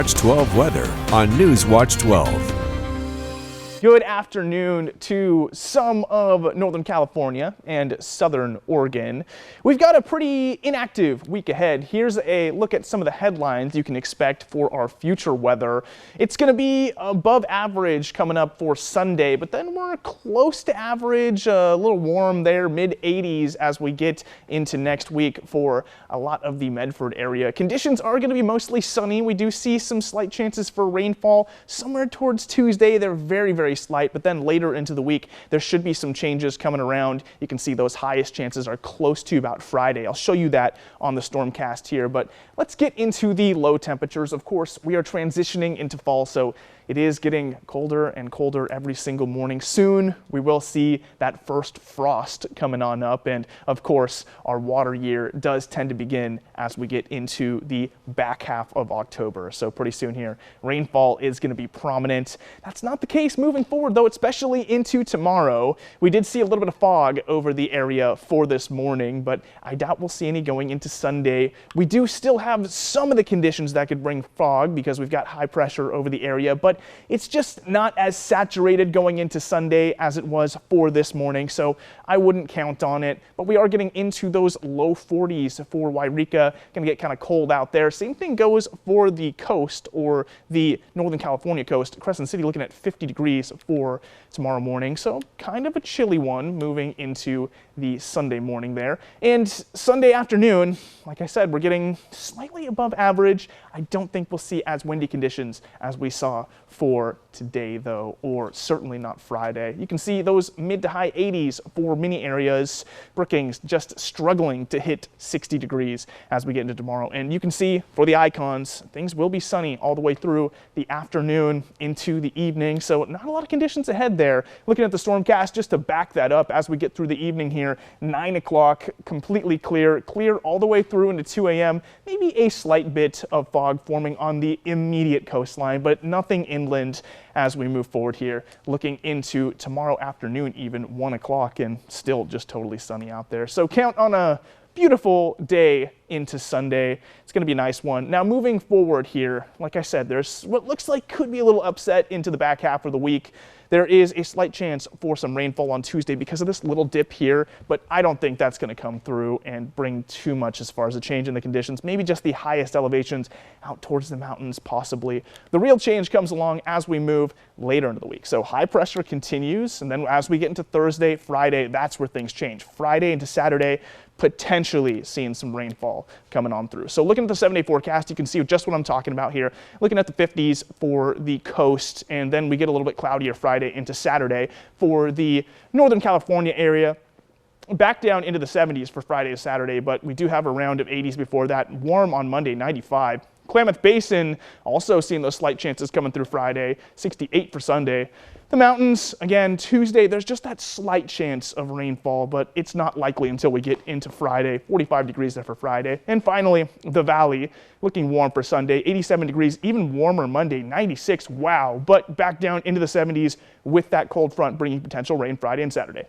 Watch 12 weather on News Watch 12. Good afternoon to some of Northern California and Southern Oregon. We've got a pretty inactive week ahead. Here's a look at some of the headlines you can expect for our future weather. It's going to be above average coming up for Sunday, but then we're close to average, a little warm there, mid 80s as we get into next week for a lot of the Medford area. Conditions are going to be mostly sunny. We do see some slight chances for rainfall somewhere towards Tuesday. They're very slight, but then later into the week there should be some changes coming around. You can see those highest chances are close to about Friday. I'll show you that on the Stormcast here, but let's get into the low temperatures. Of course, we are transitioning into fall, so it is getting colder and colder every single morning. Soon we will see that first frost coming on up, and of course our water year does tend to begin as we get into the back half of October. So pretty soon here rainfall is going to be prominent. That's not the case moving forward though, especially into tomorrow. We did see a little bit of fog over the area for this morning, but I doubt we'll see any going into Sunday. We do still have some of the conditions that could bring fog because we've got high pressure over the area, but it's just not as saturated going into Sunday as it was for this morning, so I wouldn't count on it. But we are getting into those low 40s for Wairika. Going to get kind of cold out there. Same thing goes for the coast or the Northern California coast. Crescent City looking at 50 degrees for tomorrow morning, so kind of a chilly one moving into the Sunday morning there. And Sunday afternoon, like I said, we're getting slightly above average. I don't think we'll see as windy conditions as we saw for today though, or certainly not Friday. You can see those mid to high 80s for many areas. Brookings just struggling to hit 60 degrees as we get into tomorrow. And you can see for the icons, things will be sunny all the way through the afternoon into the evening. So not a lot of conditions ahead there. Looking at the Stormcast just to back that up as we get through the evening here, 9 o'clock, completely clear all the way through into 2 a.m. Maybe a slight bit of fog forming on the immediate coastline, but nothing inland as we move forward here. Looking into tomorrow afternoon, even 1 o'clock, and still just totally sunny out there. So count on a beautiful day into Sunday. It's going to be a nice one. Now moving forward here, like I said, there's what looks like could be a little upset into the back half of the week. There is a slight chance for some rainfall on Tuesday because of this little dip here, but I don't think that's going to come through and bring too much as far as a change in the conditions. Maybe just the highest elevations out towards the mountains, possibly. The real change comes along as we move later into the week. So high pressure continues, and then as we get into Thursday, Friday, that's where things change. Friday into Saturday, potentially seeing some rainfall coming on through. So looking at the 7-day forecast, you can see just what I'm talking about here. Looking at the 50s for the coast, and then we get a little bit cloudier Friday into Saturday for the Northern California area. Back down into the 70s for Friday to Saturday, but we do have a round of 80s before that. Warm on Monday, 95. Klamath Basin also seeing those slight chances coming through Friday, 68 for Sunday. The mountains, again, Tuesday, there's just that slight chance of rainfall, but it's not likely until we get into Friday, 45 degrees there for Friday. And finally, the valley, looking warm for Sunday, 87 degrees, even warmer Monday, 96, wow. But back down into the 70s with that cold front bringing potential rain Friday and Saturday.